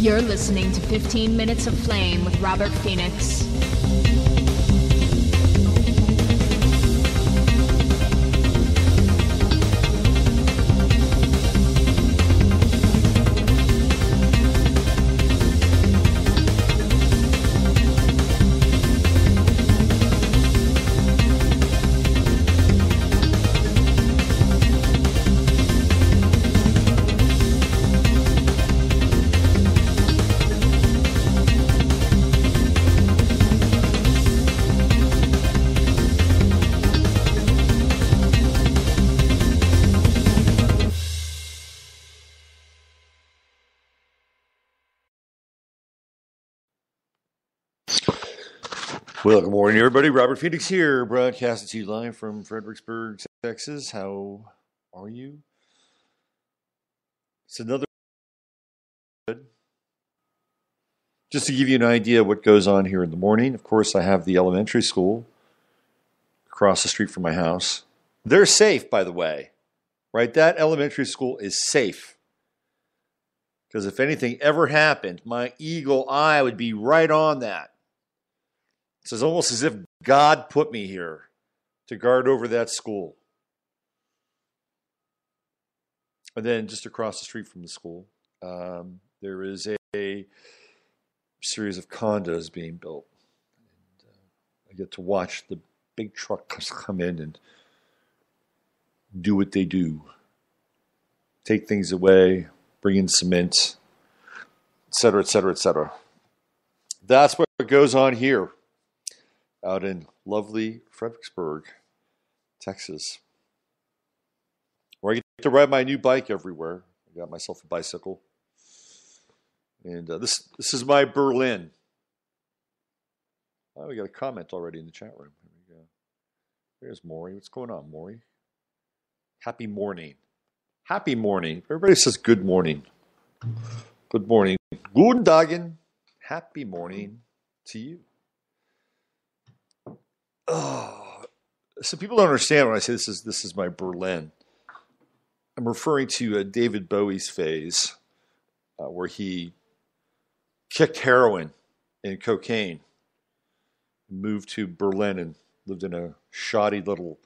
You're listening to 15 Minutes of Flame with Robert Phoenix. Well, good morning, everybody. Robert Phoenix here, broadcasting to you live from Fredericksburg, Texas. How are you? It's another good. Just to give you an idea of what goes on here in the morning, of course, I have the elementary school across the street from my house. They're safe, by the way, right? That elementary school is safe. Because if anything ever happened, my eagle eye would be right on that. It's almost as if God put me here to guard over that school. And then just across the street from the school, there is a series of condos being built. And, I get to watch the big trucks come in and do what they do. Take things away, bring in cement, et cetera, et cetera, et cetera. That's what goes on here. Out in lovely Fredericksburg, Texas, where I get to ride my new bike everywhere. I got myself a bicycle, and this is my Berlin. Oh, we got a comment already in the chat room. Here we go. There's Maury. What's going on, Maury? Happy morning. Happy morning. Everybody says good morning. Good morning. Guten Tagen. Happy morning to you. Oh, so people don't understand when I say this is my Berlin. I'm referring to David Bowie's phase, where he kicked heroin and cocaine, moved to Berlin and lived in a shoddy little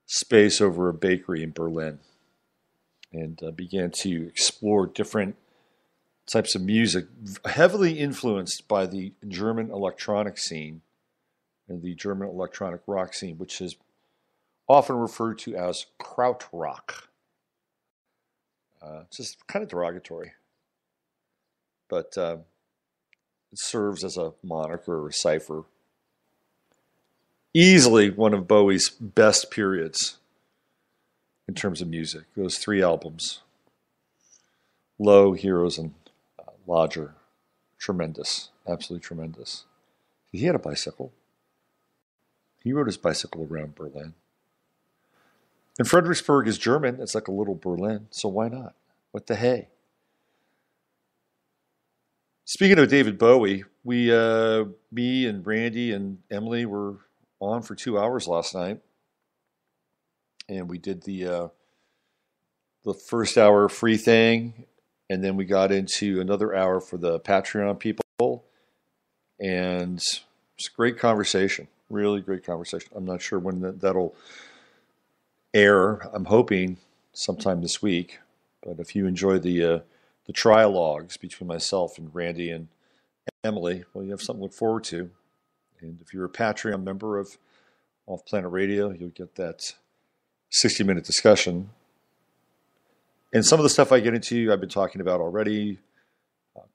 space over a bakery in Berlin, and began to explore different types of music, heavily influenced by the German electronic scene and the German electronic rock scene, which is often referred to as krautrock. It's just kind of derogatory, but it serves as a moniker or a cipher. Easily one of Bowie's best periods in terms of music. Those three albums, Low, Heroes, and Lodger, tremendous, absolutely tremendous. He had a bicycle. He rode his bicycle around Berlin. And Fredericksburg is German. It's like a little Berlin, so why not? What the hey? Speaking of David Bowie, me and Randy and Emily were on for 2 hours last night, and we did the first hour free thing, and then we got into another hour for the Patreon people, and it's a great conversation. Really great conversation. I'm not sure when that'll air. I'm hoping sometime this week. But if you enjoy the trialogues between myself and Randy and Emily, well, you have something to look forward to. And if you're a Patreon member of Off Planet Radio, you'll get that 60-minute discussion. And some of the stuff I get into, I've been talking about already,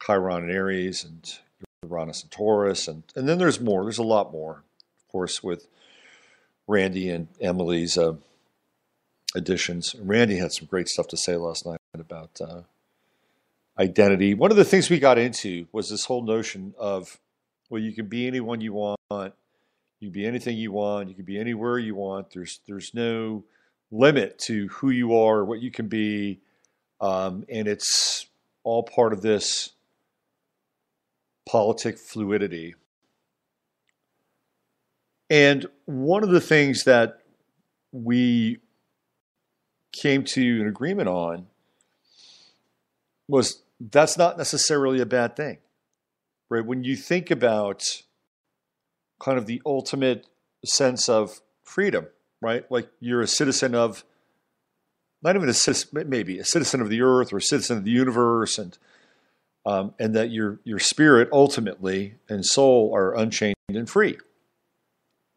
Chiron and Aries and Uranus and Taurus. And then there's more. There's a lot more. Course, with Randy and Emily's additions. Randy had some great stuff to say last night about identity. One of the things we got into was this whole notion of, well, you can be anyone you want, you can be anything you want, you can be anywhere you want. There's no limit to who you are or what you can be, and it's all part of this politic fluidity. And one of the things that we came to an agreement on was that's not necessarily a bad thing, right? When you think about kind of the ultimate sense of freedom, right? Like you're a citizen of, not even a citizen, maybe a citizen of the earth or a citizen of the universe, and that your spirit ultimately and soul are unchained and free.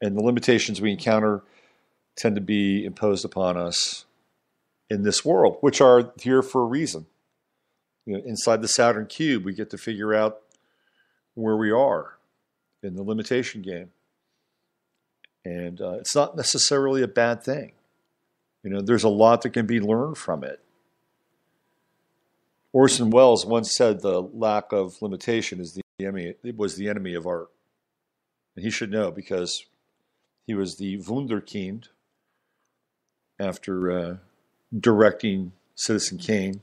And the limitations we encounter tend to be imposed upon us in this world, which are here for a reason. Inside the Saturn cube, we get to figure out where we are in the limitation game. And it's not necessarily a bad thing. There's a lot that can be learned from it. Orson Welles once said the lack of limitation is the enemy. It was the enemy of art. And he should know, because he was the Wunderkind after directing Citizen Kane.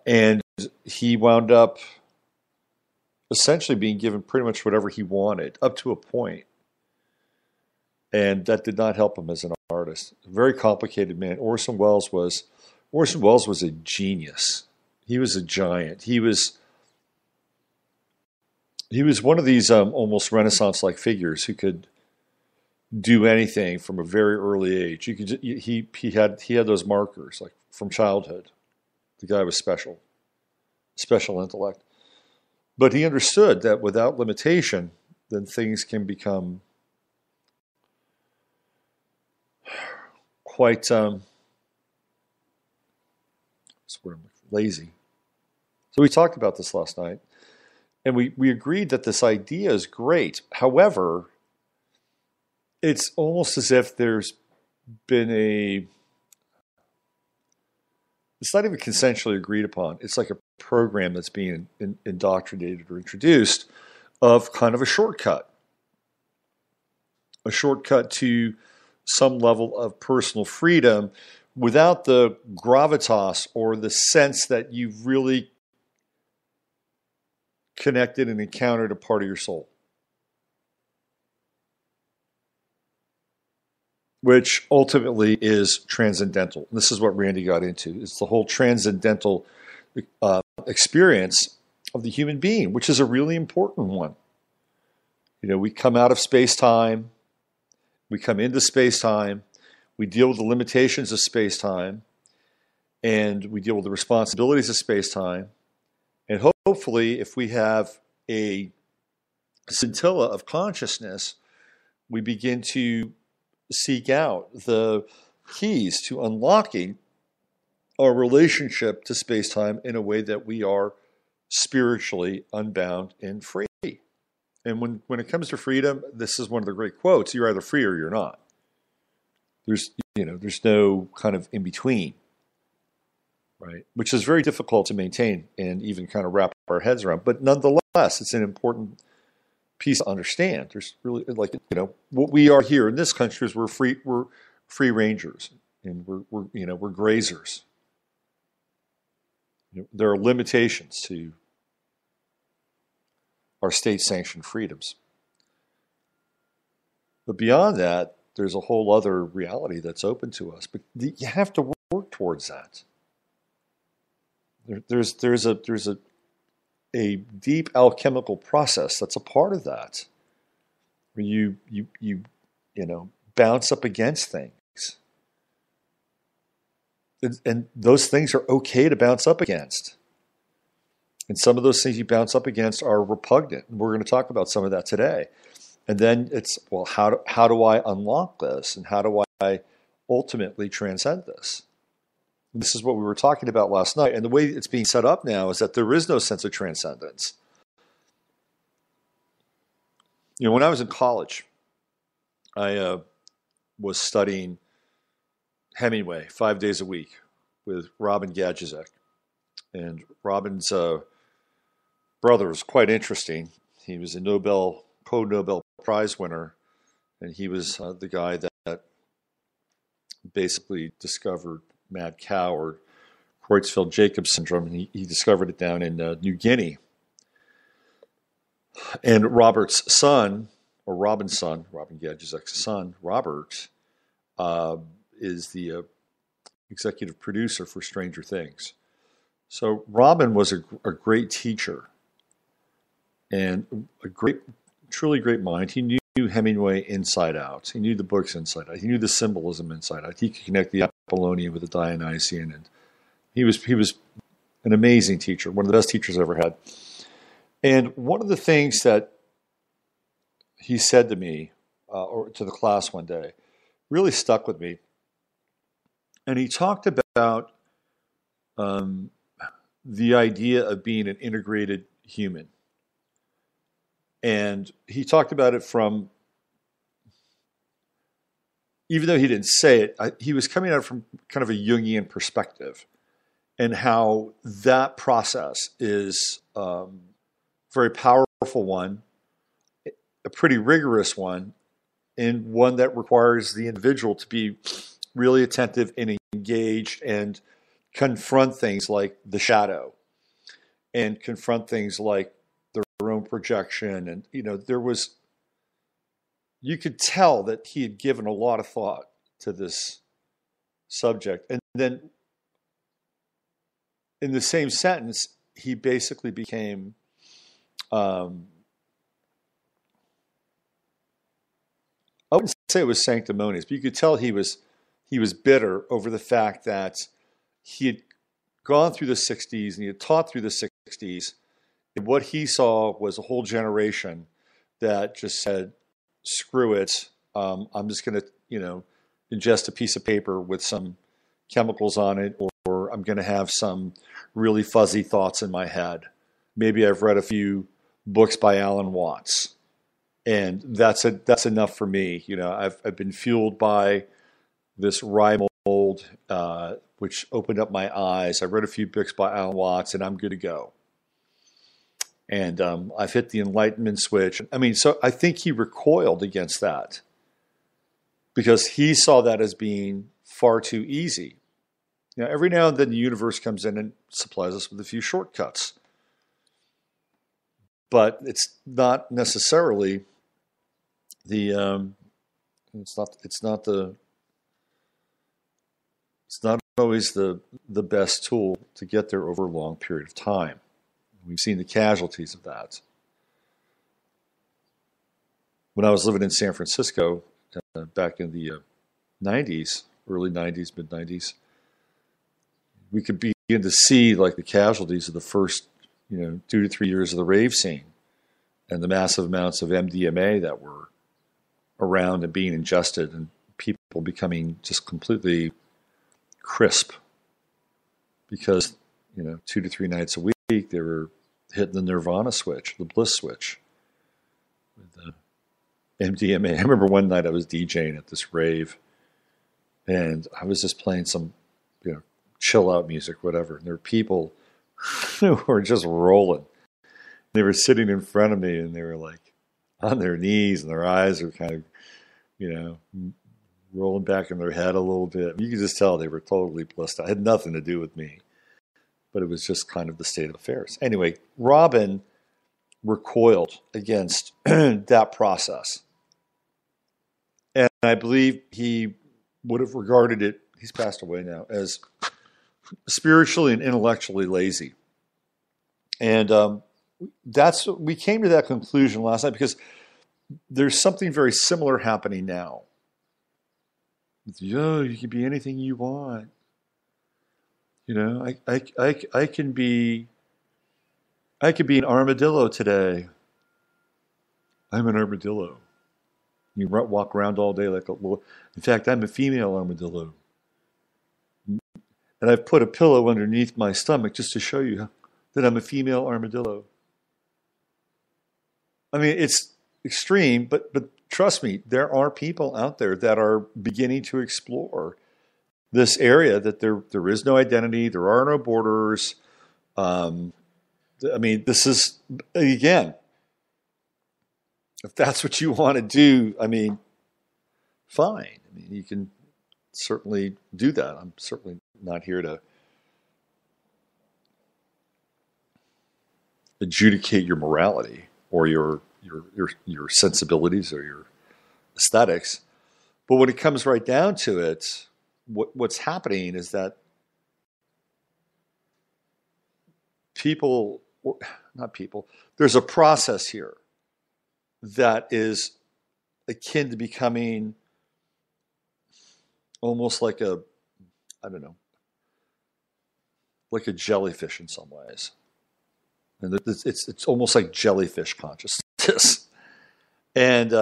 And he wound up essentially being given pretty much whatever he wanted, up to a point. And that did not help him as an artist. A very complicated man. Orson Welles was a genius. He was a giant. He was one of these almost Renaissance-like figures who could do anything from a very early age. He had those markers like from childhood. The guy was special intellect. But he understood that without limitation, then things can become quite lazy. So we talked about this last night, and we agreed that this idea is great. However, it's almost as if there's been it's not even consensually agreed upon. It's like a program that's being indoctrinated or introduced of kind of a shortcut to some level of personal freedom without the gravitas or the sense that you've really connected and encountered a part of your soul, which ultimately is transcendental. And this is what Randy got into. It's the whole transcendental experience of the human being, which is a really important one. We come out of space-time. We come into space-time. We deal with the limitations of space-time. And we deal with the responsibilities of space-time. And hopefully, if we have a scintilla of consciousness, we begin to seek out the keys to unlocking our relationship to space-time in a way that we are spiritually unbound and free. And when it comes to freedom, this is one of the great quotes: you're either free or you're not. There's no kind of in between, right? Which is very difficult to maintain and even kind of wrap our heads around. But nonetheless, it's an important piece to understand. There's really, what we are here in this country is we're free rangers, and we're grazers. There are limitations to our state-sanctioned freedoms. But beyond that, there's a whole other reality that's open to us. But you have to work towards that. There's a deep alchemical process that's a part of that, where you bounce up against things. And those things are okay to bounce up against. And some of those things you bounce up against are repugnant. And we're going to talk about some of that today. And then it's, well, how do I unlock this? And how do I ultimately transcend this? And this is what we were talking about last night. And the way it's being set up now is that there is no sense of transcendence. When I was in college, I was studying Hemingway 5 days a week with Robin Gajicek. And Robin's brother was quite interesting. He was a co-Nobel Prize winner, and he was the guy that basically discovered mad cow or Creutzfeldt-Jakob syndrome. And he discovered it down in New Guinea. And Robert's son, or Robin's son, Robin Gajicek's son, Robert, is the executive producer for Stranger Things. So Robin was a great teacher and a great, truly great mind. He knew Hemingway inside out. He knew the books inside out. He knew the symbolism inside out. He could connect the Apollonian with the Dionysian, and he was an amazing teacher, one of the best teachers I ever had. And one of the things that he said to me, or to the class one day, really stuck with me. And he talked about the idea of being an integrated human. And he talked about it from, even though he didn't say it, he was coming at it from kind of a Jungian perspective, and how that process is a very powerful one, a pretty rigorous one, and one that requires the individual to be really attentive and engaged and confront things like the shadow and confront things like their own projection. And, you could tell that he had given a lot of thought to this subject. And then in the same sentence, he basically became, I wouldn't say it was sanctimonious, but you could tell he was bitter over the fact that he had gone through the 60s and he had taught through the 60s. And what he saw was a whole generation that just said, screw it. I'm just going to, ingest a piece of paper with some chemicals on it, or I'm going to have some really fuzzy thoughts in my head. Maybe I've read a few books by Alan Watts, and that's enough for me. I've been fueled by this rye mold, which opened up my eyes. I read a few books by Alan Watts, and I'm good to go. And I've hit the enlightenment switch. So I think he recoiled against that because he saw that as being far too easy. Every now and then the universe comes in and supplies us with a few shortcuts, but it's not necessarily it's not always the best tool to get there over a long period of time. We've seen the casualties of that. When I was living in San Francisco back in the 90s, early 90s, mid 90s, we could begin to see like the casualties of the first, 2 to 3 years of the rave scene and the massive amounts of MDMA that were around and being ingested, and people becoming just completely crisp because, 2 to 3 nights a week, they were hitting the nirvana switch, the bliss switch with the MDMA. I remember one night I was DJing at this rave, and I was just playing some, chill out music, whatever. And there were people who were just rolling. They were sitting in front of me, and they were like on their knees, and their eyes were kind of, rolling back in their head a little bit. You could just tell they were totally blissed out. It had nothing to do with me, but it was just kind of the state of affairs. Anyway, Robin recoiled against that process. And I believe he would have regarded it, he's passed away now, as spiritually and intellectually lazy. And we came to that conclusion last night because there's something very similar happening now. You can be anything you want. I can be an armadillo today. I'm an armadillo. You walk around all day like a little. In fact, I'm a female armadillo, and I've put a pillow underneath my stomach just to show you that I'm a female armadillo. It's extreme, but trust me, there are people out there that are beginning to explore this area, that there is no identity, there are no borders. This is, again, if that's what you want to do, fine. You can certainly do that. I'm certainly not here to adjudicate your morality or your sensibilities or your aesthetics. But when it comes right down to it, what's happening is that people, or not people, there's a process here that is akin to becoming almost like a, I don't know, like a jellyfish in some ways. And it's almost like jellyfish consciousness. And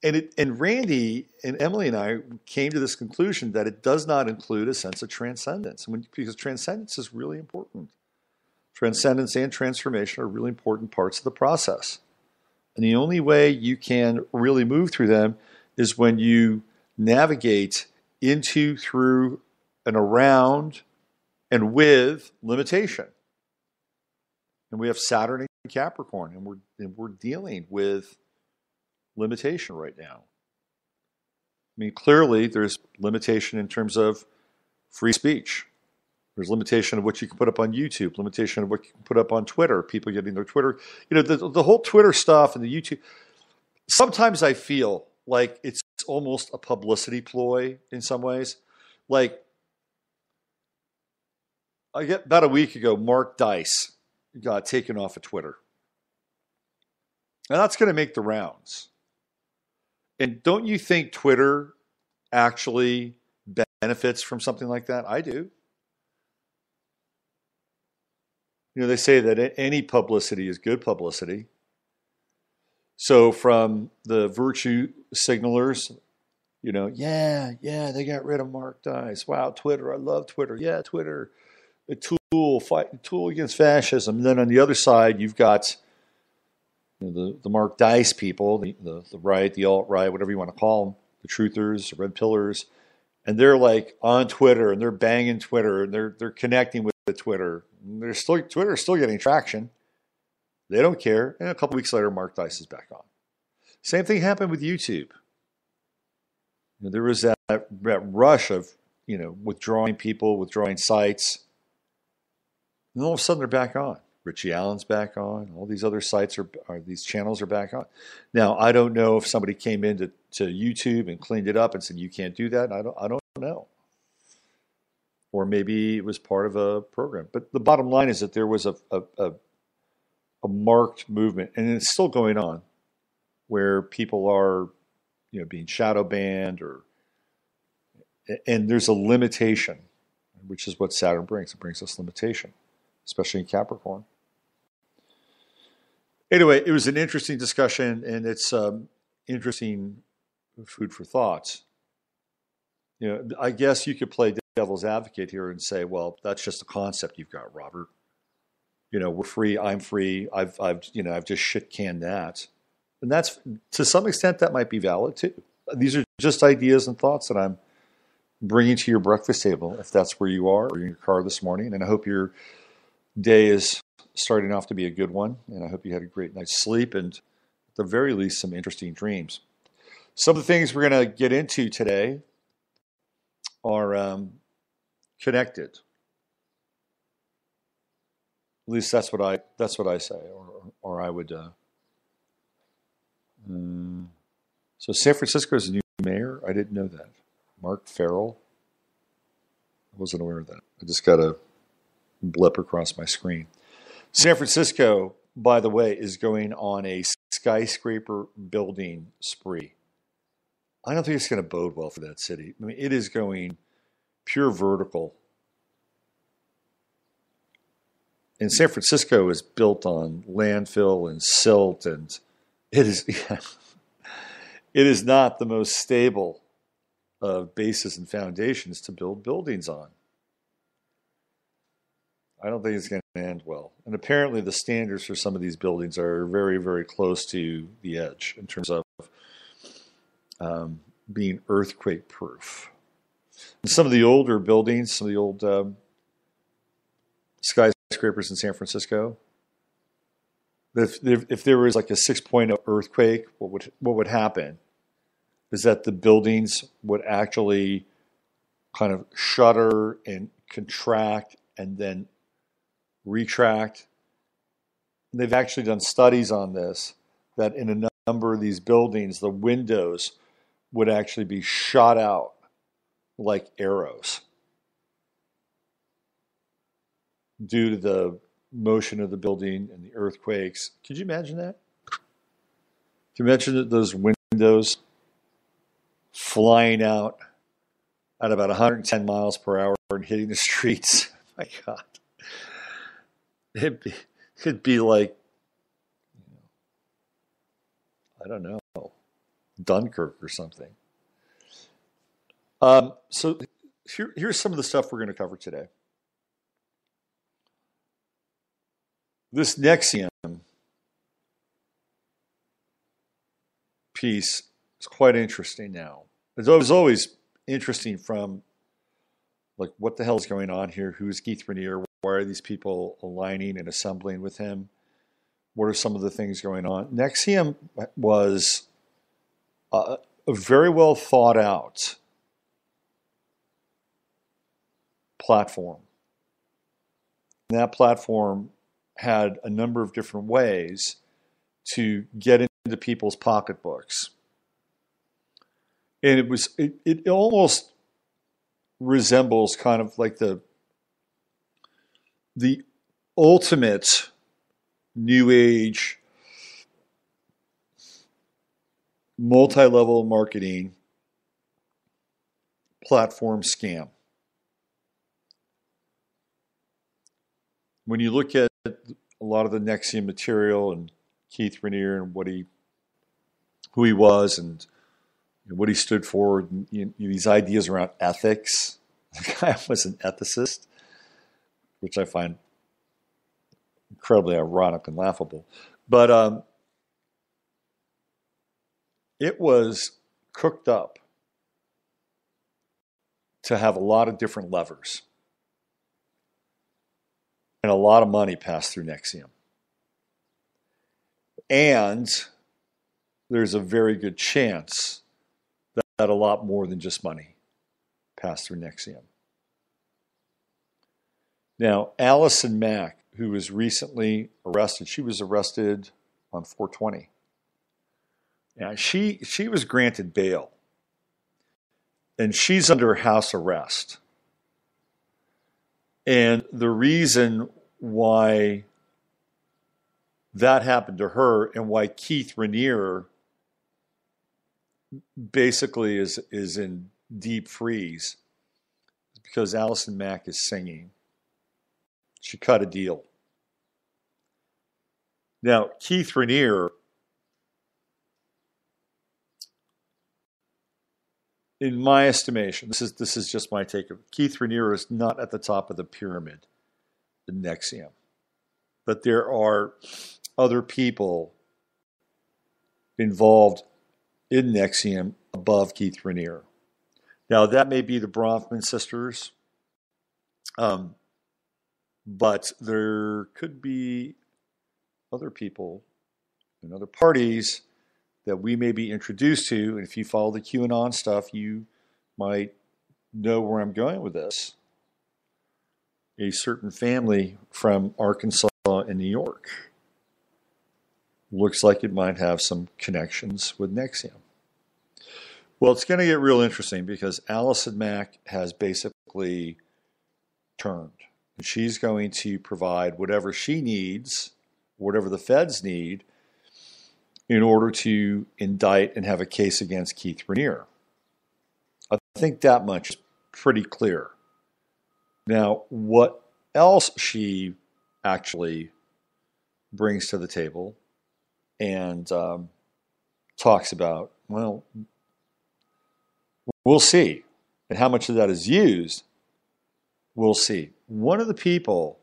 and Randy and Emily and I came to this conclusion that it does not include a sense of transcendence, because transcendence is really important. Transcendence and transformation are really important parts of the process. And the only way you can really move through them is when you navigate into, through, and around, and with limitation. And we have Saturn and Capricorn, and we're dealing with limitation right now. I mean, clearly there's limitation in terms of free speech. There's limitation of what you can put up on YouTube, limitation of what you can put up on Twitter, people getting their Twitter. The whole Twitter stuff and the YouTube. Sometimes I feel like it's almost a publicity ploy in some ways. Like, about a week ago, Mark Dice got taken off of Twitter. And that's going to make the rounds. And don't you think Twitter actually benefits from something like that? I do. They say that any publicity is good publicity. So from the virtue signalers, yeah, they got rid of Mark Dice. Wow, Twitter, I love Twitter. Yeah, Twitter, a tool against fascism. And then on the other side, you've got the Mark Dice people, the right, the alt-right, whatever you want to call them, the truthers, the red pillars, and they're like on Twitter and they're banging Twitter and they're connecting with Twitter. Twitter is still getting traction. They don't care. And a couple weeks later, Mark Dice is back on. Same thing happened with YouTube. There was that rush of withdrawing people, withdrawing sites, and all of a sudden they're back on. Richie Allen's back on. All these other sites these channels are back on. Now, I don't know if somebody came into YouTube and cleaned it up and said you can't do that. I don't know. Or maybe it was part of a program. But the bottom line is that there was a marked movement, and it's still going on, where people are being shadow banned, and there's a limitation, which is what Saturn brings. It brings us limitation, especially in Capricorn. Anyway, it was an interesting discussion, and it's interesting food for thought. I guess you could play devil's advocate here and say, well, that's just a concept you've got, Robert. We're free. I'm free. I've just shit canned that, and that's, to some extent, that might be valid too. These are just ideas and thoughts that I'm bringing to your breakfast table, if that's where you are, or in your car this morning. And I hope your day is starting off to be a good one, and I hope you had a great night's sleep and, at the very least, some interesting dreams. Some of the things we're going to get into today are connected. At least that's what I say, or I would. So San Francisco is a new mayor. I didn't know that. Mark Farrell. I wasn't aware of that. I just got a blip across my screen. San Francisco, by the way, is going on a skyscraper building spree. I don't think it's going to bode well for that city. I mean, it is going pure vertical. And San Francisco is built on landfill and silt, and it is not the most stable of bases and foundations to build buildings on. I don't think it's going to end well. And apparently the standards for some of these buildings are very, very close to the edge in terms of being earthquake proof. And some of the older buildings, some of the old skyscrapers in San Francisco, if there was like a 6.0 earthquake, what would happen is that the buildings would actually kind of shudder and contract and then retract. And they've actually done studies on this, that in a number of these buildings, the windows would actually be shot out like arrows due to motion of the building and the earthquakes. Could you imagine that? Can you imagine those windows flying out at about 110 miles per hour and hitting the streets? My God. It'd be like, I don't know, Dunkirk or something. So here's some of the stuff we're going to cover today. This NXVIM piece is quite interesting now. It was always interesting from, like, what the hell is going on here? Who is Keith Raniere? Why are these people aligning and assembling with him? What are some of the things going on? NXVIM was a very well thought out platform. And that platform had a number of different ways to get into people's pocketbooks. And it almost resembles kind of like the ultimate new age multi-level marketing platform scam. When you look at a lot of the NXVIM material and Keith Raniere and who he was and what he stood for, and, these ideas around ethics. The guy was an ethicist, which I find incredibly ironic and laughable. But it was cooked up to have a lot of different levers and a lot of money passed through NXVIM. And there's a very good chance that a lot more than just money passed through NXVIM. Now, Allison Mack, who was recently arrested, she was arrested on 4/20. Now, she was granted bail, and she's under house arrest. And the reason why that happened to her and why Keith Raniere basically is in deep freeze is because Allison Mack is singing. She cut a deal. Now, Keith Raniere, in my estimation, this is just my take of it, Keith Raniere is not at the top of the pyramid in NXVIM. But there are other people involved in NXVIM above Keith Raniere. Now, that may be the Bronfman sisters, but there could be other people and other parties that we may be introduced to. And if you follow the QAnon stuff, you might know where I'm going with this. A certain family from Arkansas and New York looks like it might have some connections with NXVIM. Well, it's going to get real interesting because Allison Mack has basically turned. And she's going to provide whatever she needs, whatever the feds need, in order to indict and have a case against Keith Raniere. I think that much is pretty clear. Now, what else she actually brings to the table and talks about, well, we'll see. And how much of that is used, we'll see. One of the people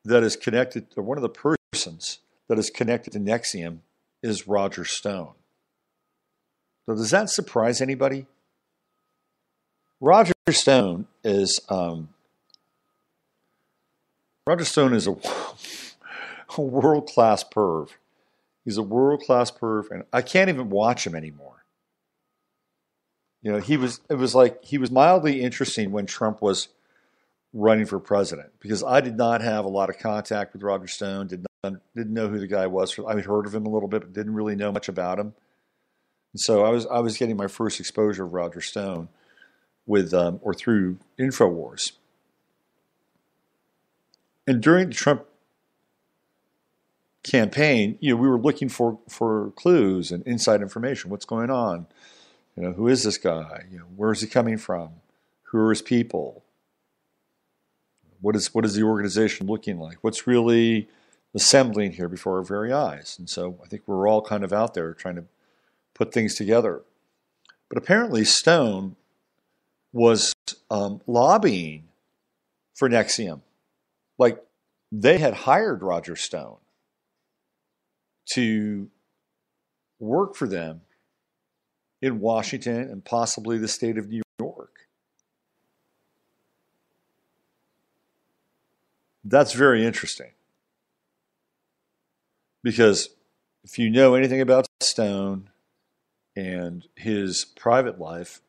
that is connected, or one of the persons that is connected to NXVIM is Roger Stone. So does that surprise anybody? Roger Stone is a world-class perv. He's a world-class perv, and I can't even watch him anymore. It was like he was mildly interesting when Trump was running for president, because I did not have a lot of contact with Roger Stone, didn't know who the guy was. I had heard of him a little bit, but didn't really know much about him. And so I was getting my first exposure of Roger Stone with or through InfoWars. And during the Trump campaign, we were looking for clues and inside information. What's going on? Who is this guy? Where is he coming from? Who are his people? What is the organization looking like? What's really assembling here before our very eyes? And so I think we're all kind of out there trying to put things together. But apparently Stone was lobbying for NXVIM. Like, they had hired Roger Stone to work for them in Washington and possibly the state of New York. That's very interesting. Because if you know anything about Stone and his private life,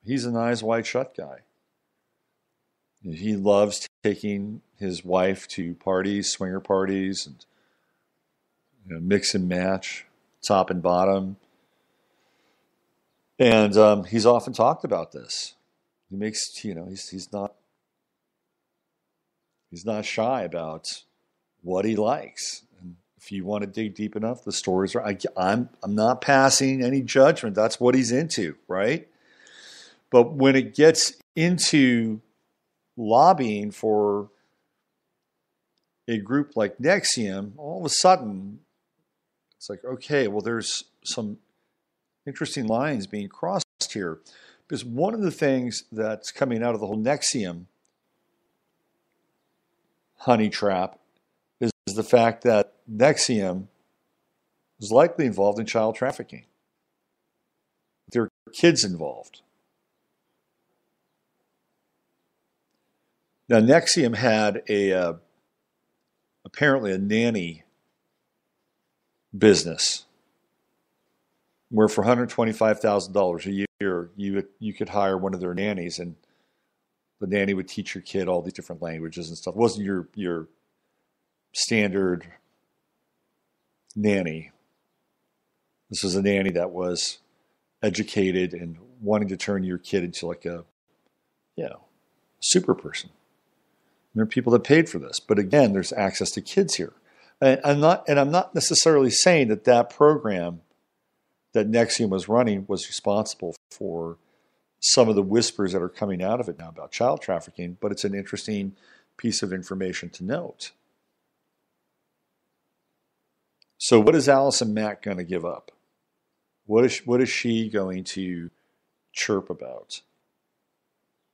he's an eyes wide shut guy. He loves taking his wife to parties, swinger parties, and mix and match, top and bottom. And he's often talked about this. He makes, he's not shy about what he likes. And if you want to dig deep enough, the stories are. I'm not passing any judgment. That's what he's into, right? But when it gets into lobbying for a group like NXVIM, all of a sudden it's like, okay, well, there's some interesting lines being crossed here. Because one of the things that's coming out of the whole NXVIM honey trap is the fact that NXVIM is likely involved in child trafficking. There are kids involved. Now, NXVIM had apparently a nanny business where for $125,000 a year, you could hire one of their nannies, and the nanny would teach your kid all these different languages and stuff. It wasn't your standard nanny. This was a nanny that was educated and wanting to turn your kid into like a super person. And there are people that paid for this, but again, there's access to kids here. And I'm not necessarily saying that program that NXVIM was running was responsible for some of the whispers that are coming out of it now about child trafficking, but it's an interesting piece of information to note. So what is Allison Mack going to give up? What is she going to chirp about?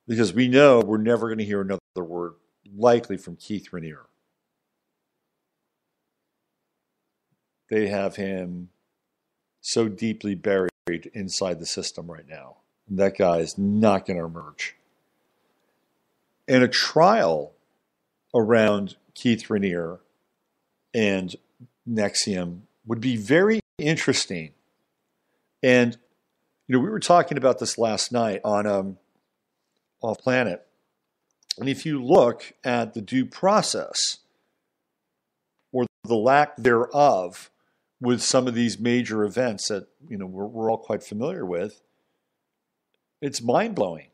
Because we know we're never going to hear another word likely from Keith Raniere. They have him so deeply buried inside the system right now. That guy is not going to emerge. And a trial around Keith Raniere and NXVIM would be very interesting. And, we were talking about this last night on Off Planet. And if you look at the due process or the lack thereof with some of these major events that, we're all quite familiar with, it's mind-blowing.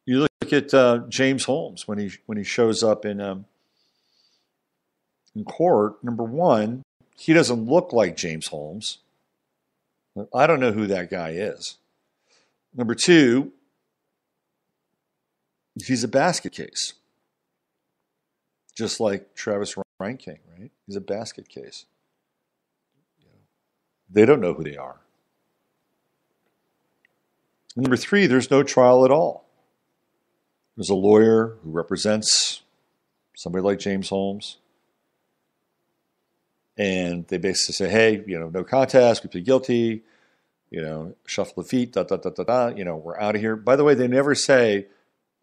You look at James Holmes when he shows up in court. Number one, he doesn't look like James Holmes. I don't know who that guy is. Number two, he's a basket case. Just like Travis Reinking, right? He's a basket case. They don't know who they are. Number three, there's no trial at all. There's a lawyer who represents somebody like James Holmes. And they basically say, hey, no contest, we plead guilty, shuffle the feet, we're out of here. By the way, they never say,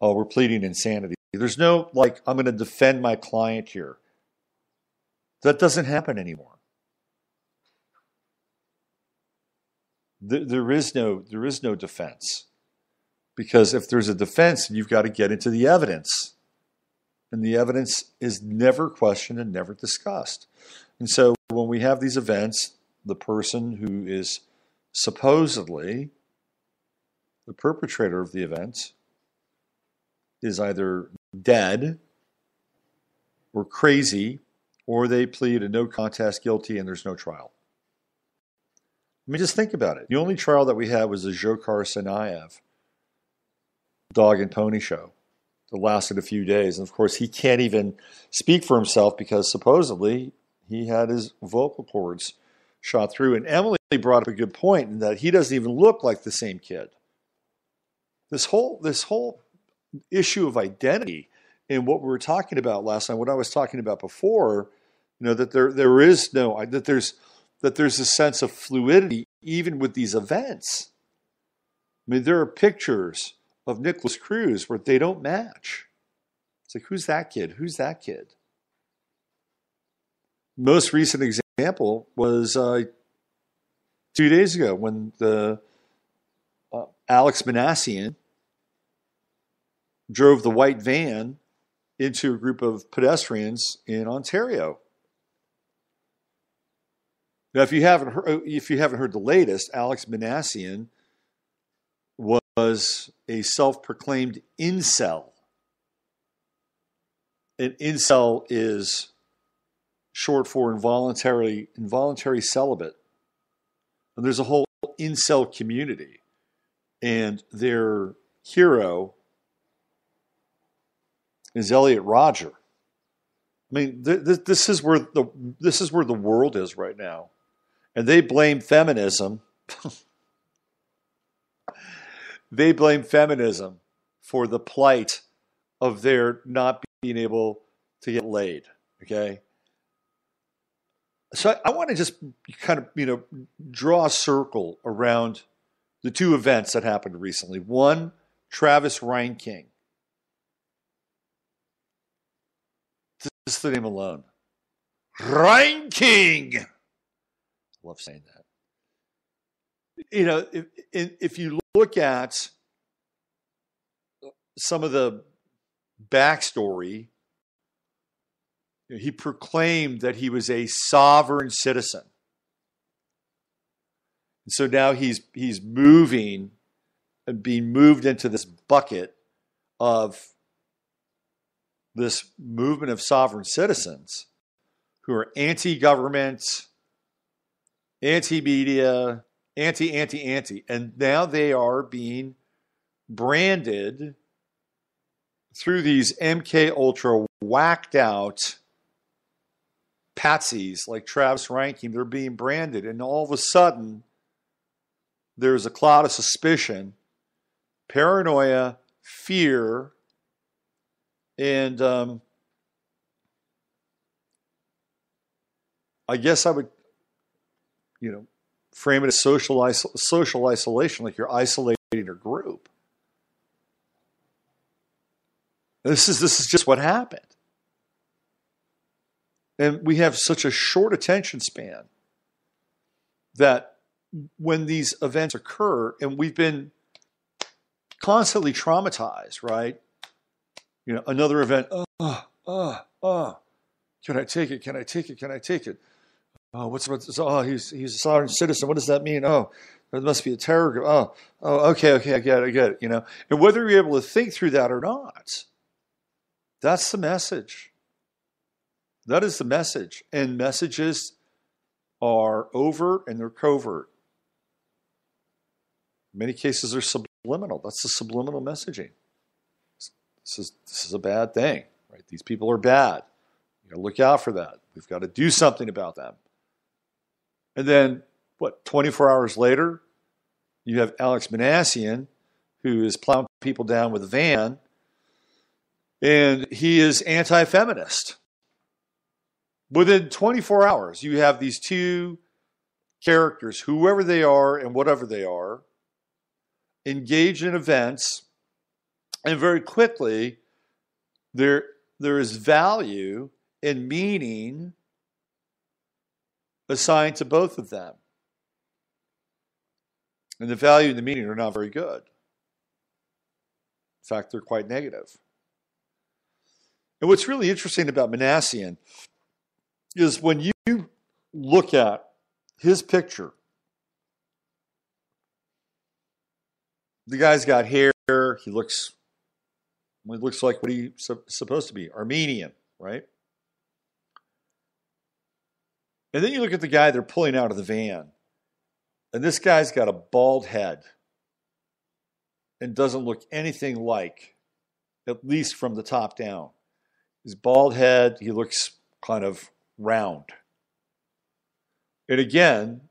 oh, we're pleading insanity. There's no, I'm going to defend my client here. That doesn't happen anymore. There is no defense. Because if there's a defense, you've got to get into the evidence. And the evidence is never questioned and never discussed. And so when we have these events, the person who is supposedly the perpetrator of the event is either dead or crazy, or they plead a no contest guilty and there's no trial. I mean, just think about it. The only trial that we had was the Dzhokhar Tsarnaev dog and pony show that lasted a few days. And of course, he can't even speak for himself because supposedly he had his vocal cords shot through. And Emily brought up a good point in that he doesn't even look like the same kid. This whole issue of identity and what we were talking about last night, what I was talking about before, that there's a sense of fluidity even with these events. I mean, there are pictures of Nicholas Cruz where they don't match. It's like, who's that kid? Who's that kid? Most recent example was 2 days ago when the Alex Manassian drove the white van into a group of pedestrians in Ontario. Now, if you haven't heard the latest, Alex Manassian was a self-proclaimed incel. An incel is short for involuntary celibate. And there's a whole incel community, and their hero is Elliot Rodger. I mean, this is where the world is right now, and they blame feminism. They blame feminism for the plight of their not being able to get laid. Okay, so I want to just kind of draw a circle around the two events that happened recently. One, Travis Reinking. Just the name alone. Reinking. I love saying that. If you look at some of the backstory, he proclaimed that he was a sovereign citizen. And so now he's moving and being moved into this bucket of this movement of sovereign citizens who are anti-government, anti-media, anti. And now they are being branded through these MK Ultra whacked out patsies like Travis Reinking. They're being branded. And all of a sudden, there's a cloud of suspicion, paranoia, fear, and I guess I would, frame it as social isolation, like you're isolating a group. This is just what happened. And we have such a short attention span that when these events occur, and we've been constantly traumatized, right? Another event, can I take it? Can I take it? Can I take it? Oh, what's he's a sovereign citizen. What does that mean? Oh, there must be a terror group. Oh, okay, I get it. And whether you're able to think through that or not, that's the message. That is the message. And messages are overt and they're covert. In many cases, they're subliminal. That's the subliminal messaging. This is a bad thing, right? These people are bad. You got to look out for that. We've got to do something about them. And then, 24 hours later, you have Alex Manassian, who is plowing people down with a van, and he is anti-feminist. Within 24 hours, you have these two characters, whoever they are and whatever they are, engaged in events, and very quickly, there is value and meaning assigned to both of them. And the value and the meaning are not very good. In fact, they're quite negative. And what's really interesting about Manassian is when you look at his picture, the guy's got hair, he looks It looks like what he's supposed to be, Armenian, right? And then you look at the guy they're pulling out of the van, and this guy's got a bald head and doesn't look anything like, at least from the top down. His bald head, he looks kind of round. And again,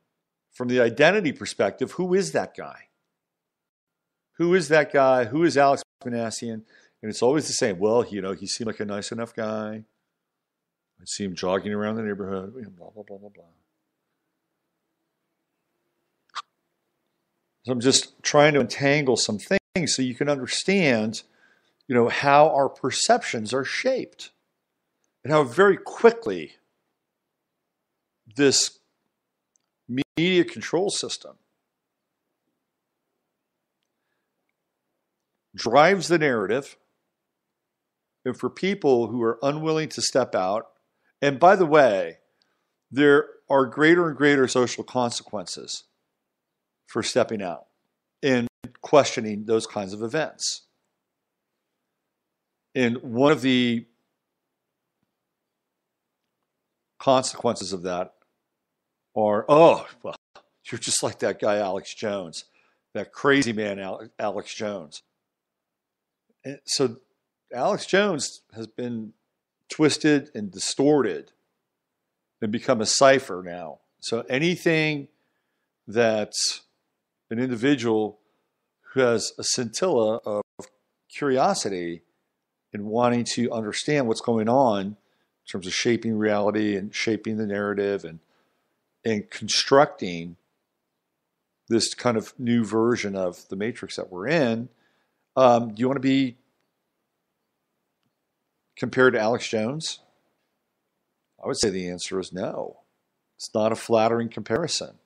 from the identity perspective, who is that guy? Who is that guy? Who is Alex Manassian? And it's always the same. Well, he seemed like a nice enough guy. I see him jogging around the neighborhood, blah, blah, blah, blah, blah. So I'm just trying to entangle some things so you can understand, how our perceptions are shaped and how very quickly this media control system drives the narrative. And for people who are unwilling to step out, and by the way, there are greater and greater social consequences for stepping out and questioning those kinds of events. And one of the consequences of that are, you're just like that guy Alex Jones, that crazy man Alex Jones. And so Alex Jones has been twisted and distorted and become a cipher now. So anything that an individual who has a scintilla of curiosity and wanting to understand what's going on in terms of shaping reality and shaping the narrative and constructing this kind of new version of the matrix that we're in, do you want to be compared to Alex Jones? I would say the answer is no. It's not a flattering comparison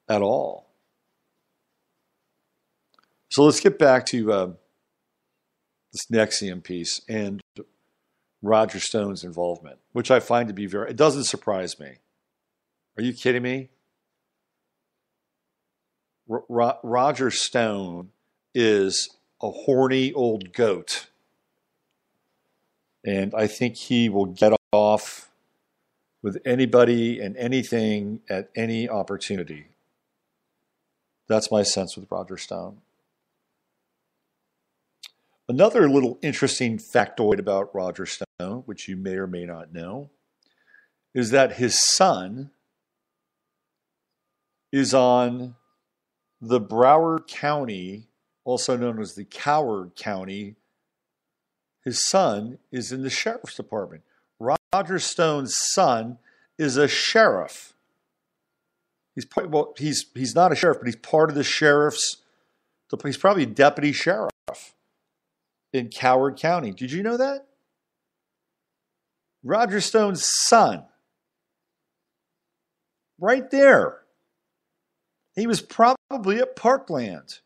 at all. So let's get back to this NXVIM piece and Roger Stone's involvement, which I find to be it doesn't surprise me. Are you kidding me? Roger Stone is a horny old goat. And I think he will get off with anybody and anything at any opportunity. That's my sense with Roger Stone. Another little interesting factoid about Roger Stone, which you may or may not know, is that his son is on the Broward County, also known as the Coward County. His son is in the sheriff's department. Roger Stone's son is a sheriff. He's not a sheriff, but he's part of the sheriff's. He's probably deputy sheriff in Coward County. Did you know that? Roger Stone's son. Right there. He was probably at Parkland.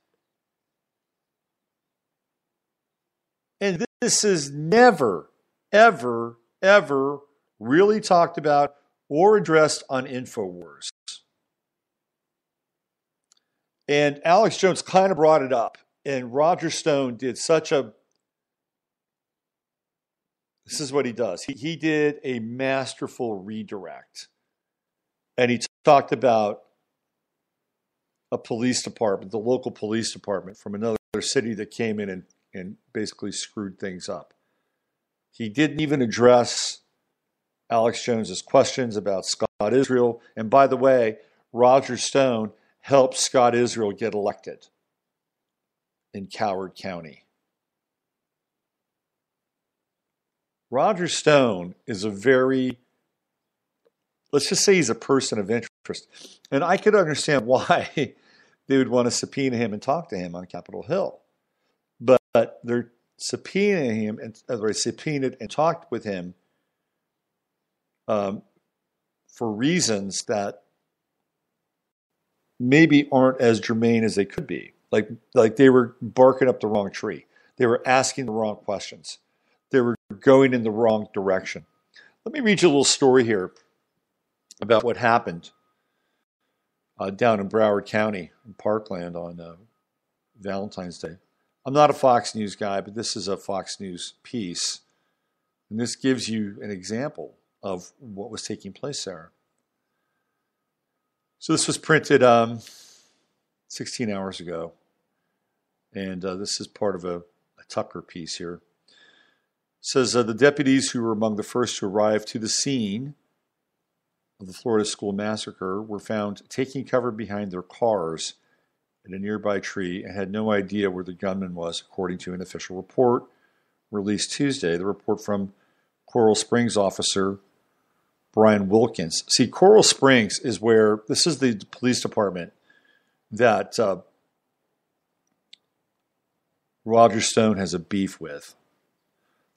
And this is never, ever, ever really talked about or addressed on InfoWars. And Alex Jones kind of brought it up. And Roger Stone did this is what he does. He did a masterful redirect. And he talked about a police department, the local police department from another city that came in and basically screwed things up. He didn't even address Alex Jones's questions about Scott Israel. And by the way, Roger Stone helped Scott Israel get elected in Coward County. Roger Stone is let's just say he's a person of interest. And I could understand why they would want to subpoena him and talk to him on Capitol Hill. But they're subpoenaing him, and they subpoenaed and talked with him for reasons that maybe aren't as germane as they could be. Like they were barking up the wrong tree. They were asking the wrong questions. They were going in the wrong direction. Let me read you a little story here about what happened down in Broward County in Parkland on Valentine's Day. I'm not a Fox News guy, but this is a Fox News piece. And this gives you an example of what was taking place there. So this was printed 16 hours ago. And this is part of a Tucker piece here. It says the deputies who were among the first to arrive to the scene of the Florida school massacre were found taking cover behind their cars in a nearby tree and had no idea where the gunman was, according to an official report released Tuesday. The report from Coral Springs officer Brian Wilkins. See, Coral Springs is where, this is the police department that Roger Stone has a beef with.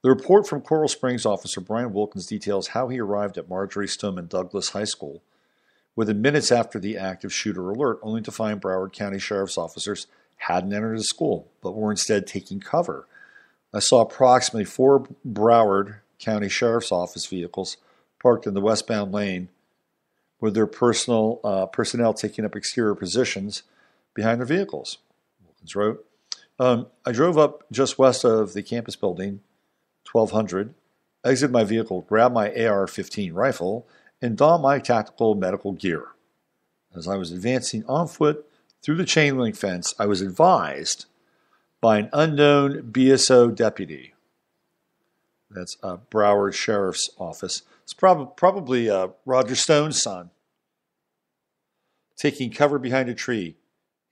The report from Coral Springs officer Brian Wilkins details how he arrived at Marjorie Stoneman Douglas High School within minutes after the active shooter alert, only to find Broward County Sheriff's officers hadn't entered the school, but were instead taking cover. I saw approximately 4 Broward County Sheriff's Office vehicles parked in the westbound lane with their personnel taking up exterior positions behind their vehicles, Wilkins wrote. I drove up just west of the campus building, 1200, exited my vehicle, grabbed my AR-15 rifle, and donned my tactical medical gear. As I was advancing on foot through the chain link fence, I was advised by an unknown BSO deputy. That's Broward Sheriff's Office. It's probably Roger Stone's son, taking cover behind a tree.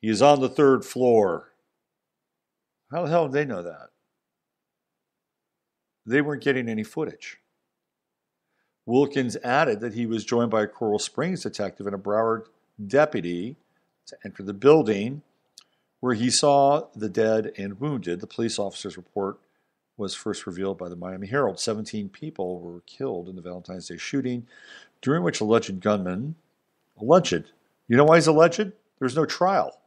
He is on the 3rd floor. How the hell did they know that? They weren't getting any footage. Wilkins added that he was joined by a Coral Springs detective and a Broward deputy to enter the building where he saw the dead and wounded. The police officer's report was first revealed by the Miami Herald. 17 people were killed in the Valentine's Day shooting, during which alleged gunman, you know why he's alleged? There's no trial.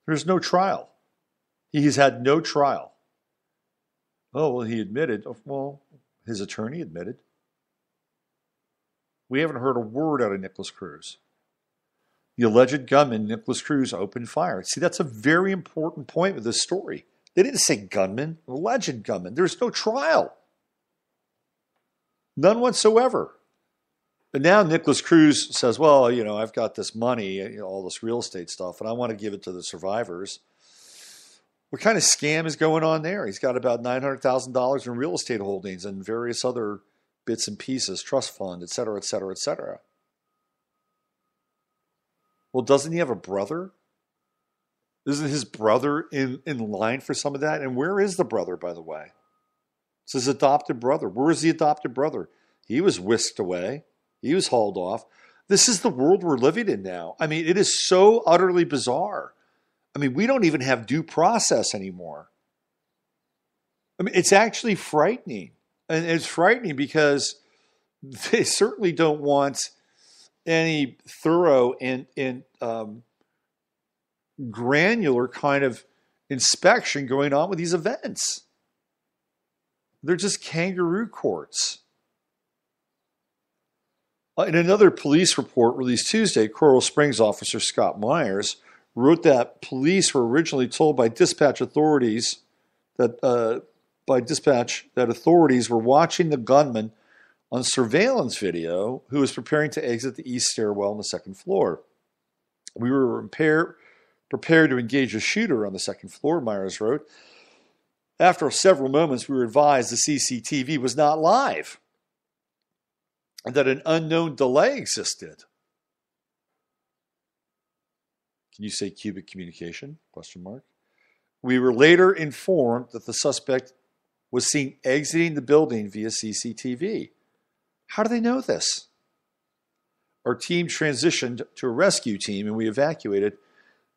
There's no trial. He's had no trial. Oh, well, he admitted. Well, his attorney admitted. We haven't heard a word out of Nicholas Cruz. The alleged gunman, Nicholas Cruz, opened fire. See, that's a very important point with this story. They didn't say gunman, alleged gunman. There's no trial. None whatsoever. But now Nicholas Cruz says, well, I've got this money, all this real estate stuff, and I want to give it to the survivors. What kind of scam is going on there? He's got about $900,000 in real estate holdings and various other bits and pieces, trust fund, et cetera, et cetera, et cetera. Well, doesn't he have a brother? Isn't his brother in line for some of that? And where is the brother, by the way? It's his adopted brother. Where is the adopted brother? He was whisked away. He was hauled off. This is the world we're living in now. I mean, it is so utterly bizarre. I mean, we don't even have due process anymore. I mean, it's actually frightening. And it's frightening because they certainly don't want any thorough and granular kind of inspection going on with these events. They're just kangaroo courts. In another police report released Tuesday, Coral Springs officer Scott Myers wrote that police were originally told by dispatch authorities that authorities were watching the gunman on surveillance video who was preparing to exit the east stairwell on the 2nd floor. We were prepared to engage a shooter on the 2nd floor, Myers wrote. After several moments, we were advised the CCTV was not live and that an unknown delay existed. Can you say cubic communication? ? We were later informed that the suspect was seen exiting the building via CCTV. How do they know this? Our team transitioned to a rescue team and we evacuated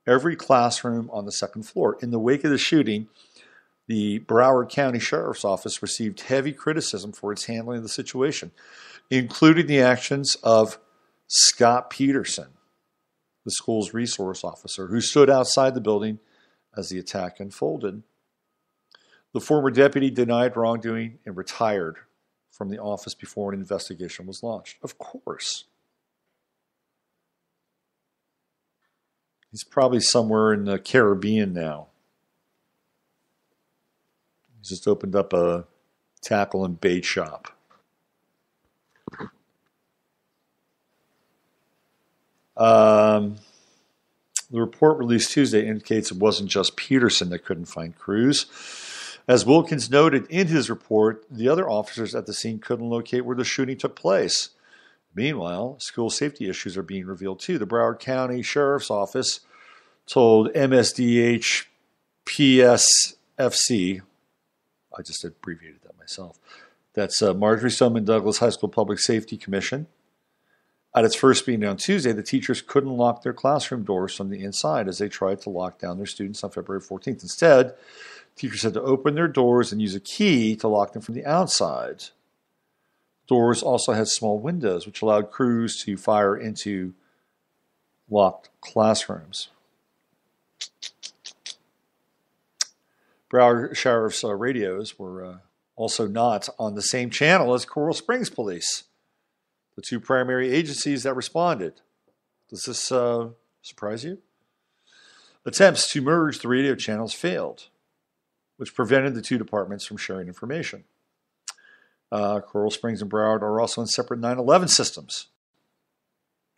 every classroom on the 2nd floor. In the wake of the shooting, the Broward County Sheriff's Office received heavy criticism for its handling of the situation, including the actions of Scott Peterson, the school's resource officer, who stood outside the building as the attack unfolded. The former deputy denied wrongdoing and retired from the office before an investigation was launched. Of course. He's probably somewhere in the Caribbean now. Just opened up a tackle and bait shop. The report released Tuesday indicates it wasn't just Peterson that couldn't find Cruz. As Wilkins noted in his report, the other officers at the scene couldn't locate where the shooting took place. Meanwhile, school safety issues are being revealed too. The Broward County Sheriff's Office told MSDH PSFC, I just abbreviated that myself, that's Marjorie Stoneman Douglas High School Public Safety Commission. At its first meeting on Tuesday, the teachers couldn't lock their classroom doors from the inside as they tried to lock down their students on February 14th. Instead, teachers had to open their doors and use a key to lock them from the outside. Doors also had small windows, which allowed crews to fire into locked classrooms. Broward Sheriff's radios were also not on the same channel as Coral Springs Police, the two primary agencies that responded. Does this surprise you? Attempts to merge the radio channels failed, which prevented the two departments from sharing information. Coral Springs and Broward are also in separate 911 systems,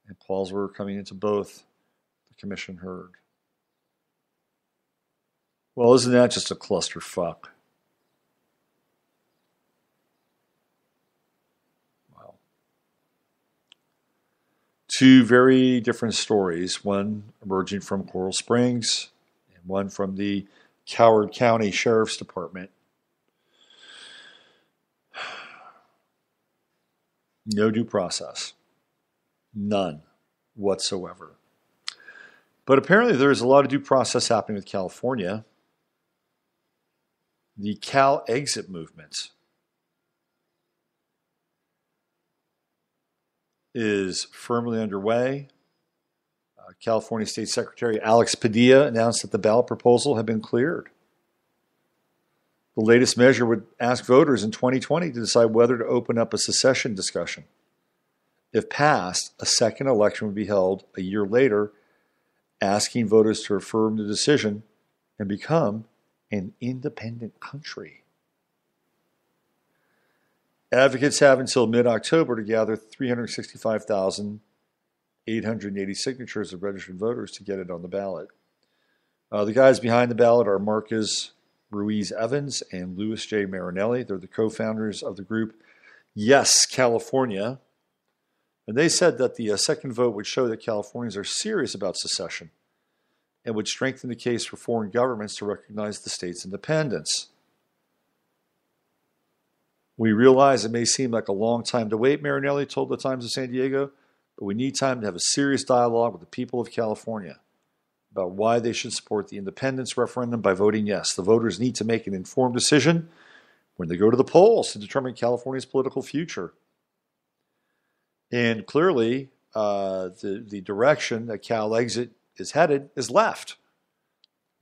and calls were coming into both, the commission heard. Well, isn't that just a clusterfuck? Wow. Two very different stories, one emerging from Coral Springs and one from the Broward County Sheriff's Department. No due process. None whatsoever. But apparently there is a lot of due process happening with California. The Cal exit movement is firmly underway. California State Secretary Alex Padilla announced that the ballot proposal had been cleared. The latest measure would ask voters in 2020 to decide whether to open up a secession discussion. If passed, a second election would be held a year later, asking voters to affirm the decision and become an independent country. Advocates have until mid-October to gather 365,880 signatures of registered voters to get it on the ballot. The guys behind the ballot are Marcus Ruiz Evans and Louis J. Marinelli. They're the co-founders of the group Yes, California. And they said that the second vote would show that Californians are serious about secession and would strengthen the case for foreign governments to recognize the state's independence. We realize it may seem like a long time to wait, Marinelli told the Times of San Diego, but we need time to have a serious dialogue with the people of California about why they should support the independence referendum by voting yes. The voters need to make an informed decision when they go to the polls to determine California's political future. And clearly, the direction that Cal exit is headed is left.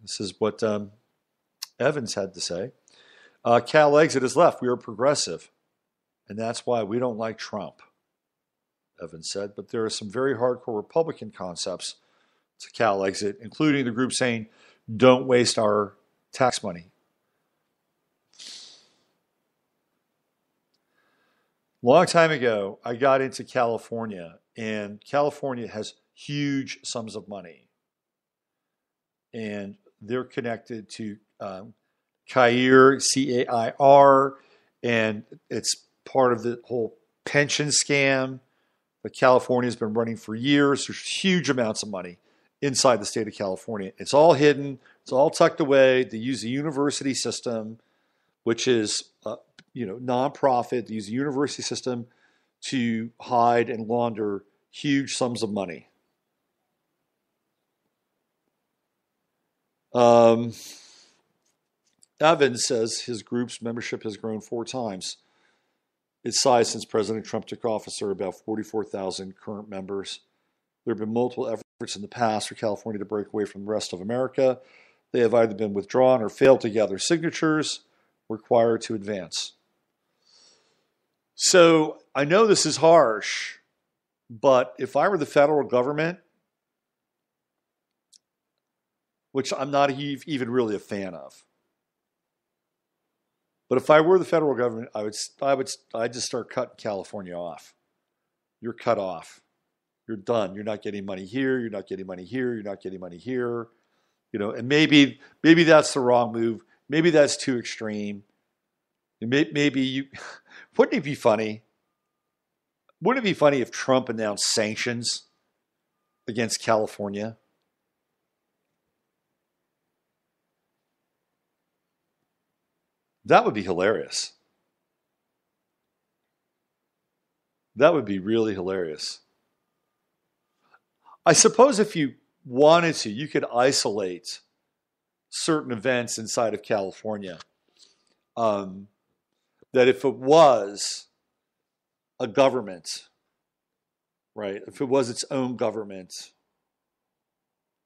This is what Evans had to say. Cal exit is left. We are progressive, and that's why we don't like Trump, Evans said. But there are some very hardcore Republican concepts to Cal exit, including the group saying, don't waste our tax money. Long time ago, I got into California, and California has huge sums of money. And they're connected to CAIR, C-A-I-R, and it's part of the whole pension scam that California has been running for years. There's huge amounts of money inside the state of California. It's all hidden. It's all tucked away. They use the university system, which is nonprofit. They use the university system to hide and launder huge sums of money. Evans says his group's membership has grown 4 times its size since President Trump took office. There are about 44,000 current members. There have been multiple efforts in the past for California to break away from the rest of America. They have either been withdrawn or failed to gather signatures required to advance. So I know this is harsh, but if I were the federal government, which I'm not even really a fan of, But if I were the federal government, I'd just start cutting California off. You're cut off. You're done. You're not getting money here. You're not getting money here. You're not getting money here. And maybe that's the wrong move. Maybe that's too extreme. Maybe you. Wouldn't it be funny? Wouldn't it be funny if Trump announced sanctions against California? That would be hilarious. That would be really hilarious. I suppose if you wanted to, you could isolate certain events inside of California. That if it was a government, right? If it was its own government,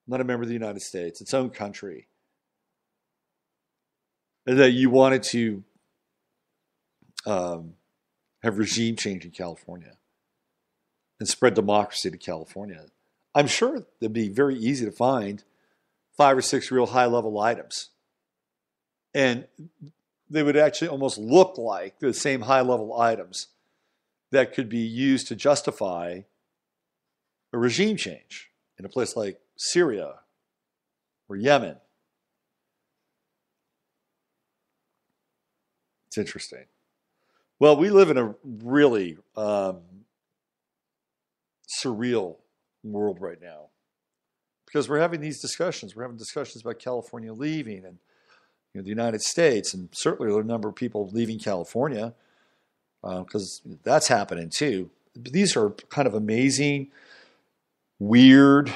not a member of the United States, its own country, and that you wanted to have regime change in California and spread democracy to California, I'm sure it'd be very easy to find 5 or 6 real high-level items. And they would actually almost look like the same high-level items that could be used to justify a regime change in a place like Syria or Yemen. It's interesting. Well, we live in a really surreal world right now because we're having these discussions. We're having discussions about California leaving and the United States, and certainly there are a number of people leaving California because that's happening too. These are kind of amazing, weird,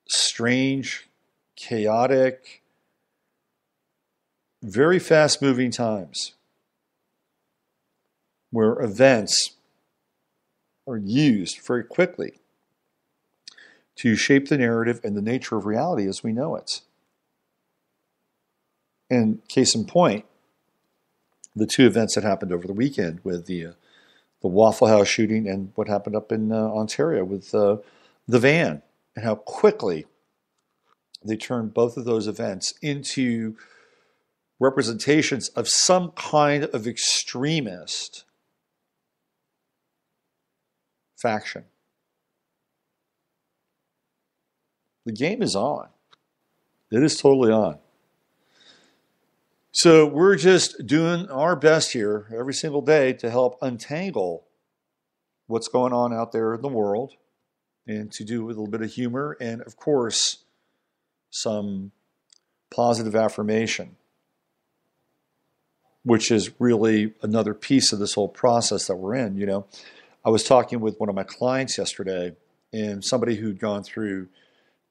strange, chaotic, very fast-moving times where events are used very quickly to shape the narrative and the nature of reality as we know it. And case in point, the 2 events that happened over the weekend with the Waffle House shooting and what happened up in Ontario with the van, and how quickly they turned both of those events into representations of some kind of extremist faction. The game is on. It is totally on. So we're just doing our best here every single day to help untangle what's going on out there in the world, and to do with a little bit of humor and, of course, some positive affirmation, which is really another piece of this whole process that we're in. I was talking with one of my clients yesterday, and somebody who'd gone through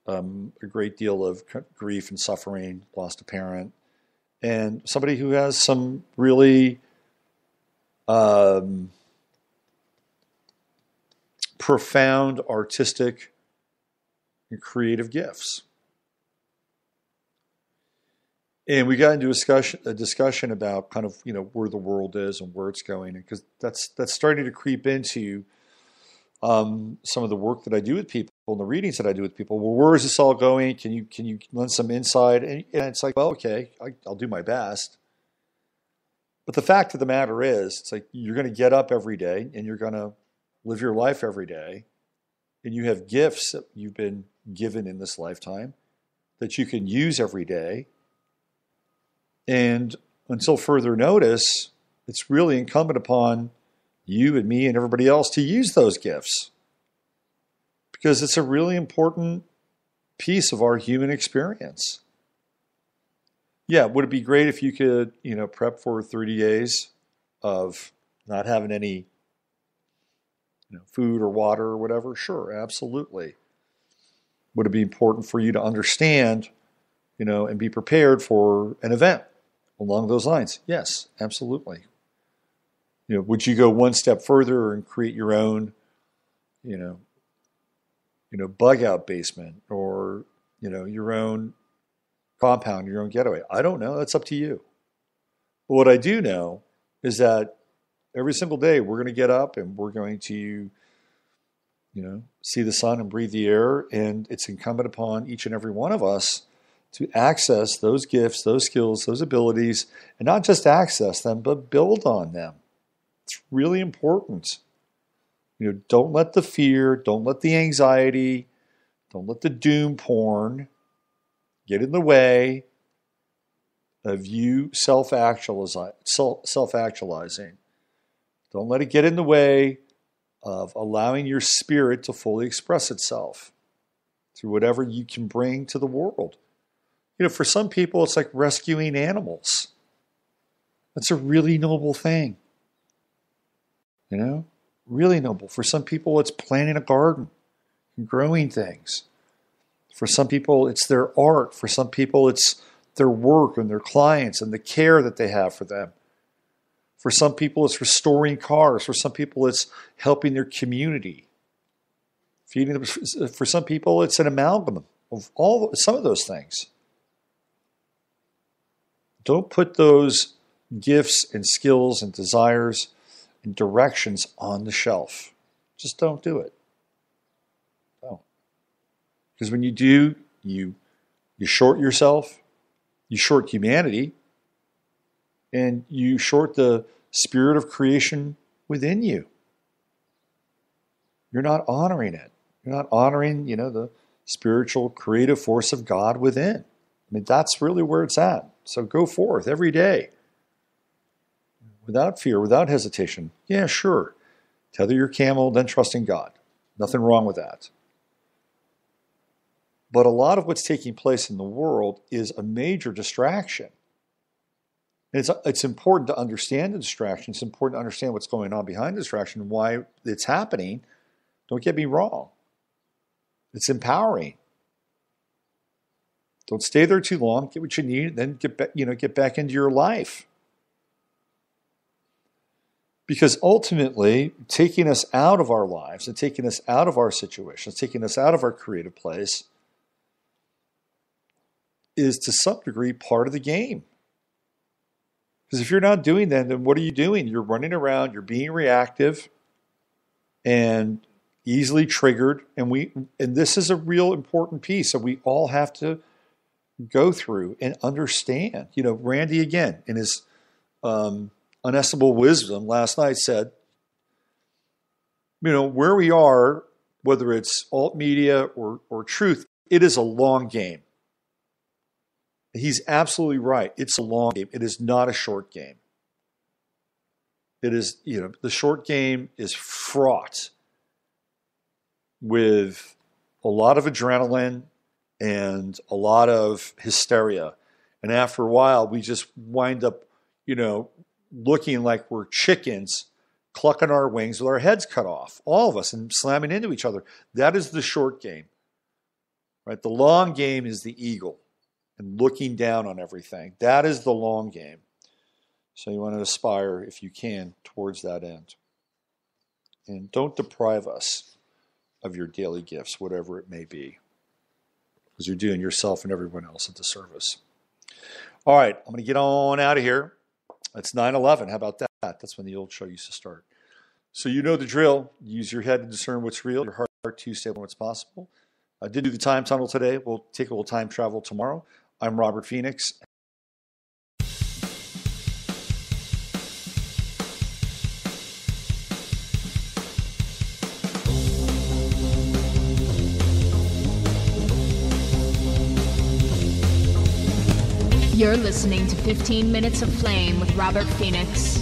a great deal of grief and suffering, lost a parent, and somebody who has some really profound artistic and creative gifts. And we got into a discussion about kind of, where the world is and where it's going, because that's starting to creep into some of the work that I do with people and the readings that I do with people. Well, where is this all going? Can you lend some insight? And it's like, well, okay, I'll do my best. But the fact of the matter is, it's like you're going to get up every day and you're going to live your life every day, and you have gifts that you've been given in this lifetime that you can use every day. And until further notice, it's really incumbent upon you and me and everybody else to use those gifts, because it's a really important piece of our human experience. Yeah, would it be great if you could, prep for 30 days of not having any food or water or whatever? Sure, absolutely. Would it be important for you to understand, and be prepared for an event along those lines? Yes, absolutely. Would you go one step further and create your own, bug out basement, or, your own compound, your own getaway? I don't know. That's up to you. But what I do know is that every single day we're going to get up and we're going to, see the sun and breathe the air. And it's incumbent upon each and every one of us to access those gifts, those skills, those abilities, and not just access them, but build on them. It's really important. Don't let the fear, don't let the anxiety, don't let the doom porn get in the way of you self-actualizing. Don't let it get in the way of allowing your spirit to fully express itself through whatever you can bring to the world. For some people, it's like rescuing animals. That's a really noble thing. Really noble. For some people, it's planting a garden and growing things. For some people, it's their art. For some people, it's their work and their clients and the care that they have for them. For some people, it's restoring cars. For some people, it's helping their community. Feeding them. For some people, it's an amalgam of some of those things. Don't put those gifts and skills and desires and directions on the shelf. Just don't do it. Don't. Because when you do, you short yourself, you short humanity, and you short the spirit of creation within you. You're not honoring it. You're not honoring, the spiritual creative force of God within. That's really where it's at. So go forth every day. Without fear, without hesitation. Yeah, sure. Tether your camel, then trust in God. Nothing wrong with that. But a lot of what's taking place in the world is a major distraction. And it's important to understand the distraction. It's important to understand what's going on behind the distraction and why it's happening. Don't get me wrong. It's empowering. Don't stay there too long. Get what you need, then get back into your life. Because ultimately, taking us out of our lives and taking us out of our situations, taking us out of our creative place, is to some degree part of the game. Because if you're not doing that, then what are you doing? You're running around, you're being reactive and easily triggered. And this is a real important piece. So we all have to go through and understand. Randy, again, in his unestimable wisdom last night said, where we are, whether it's alt media or truth, it is a long game. He's absolutely right. It's a long game. It is not a short game. It is, the short game is fraught with a lot of adrenaline and a lot of hysteria. And after a while, we just wind up, looking like we're chickens, clucking our wings with our heads cut off, all of us, and slamming into each other. That is the short game, right? The long game is the eagle and looking down on everything. That is the long game. So you want to aspire, if you can, towards that end. And don't deprive us of your daily gifts, whatever it may be, because you're doing yourself and everyone else a disservice. All right, I'm going to get on out of here. It's 9/11. How about that? That's when the old show used to start. So you know the drill. Use your head to discern what's real, your heart to stay on what's possible. I did do the time tunnel today. We'll take a little time travel tomorrow. I'm Robert Phoenix. You're listening to 15 Minutes of Flame with Robert Phoenix.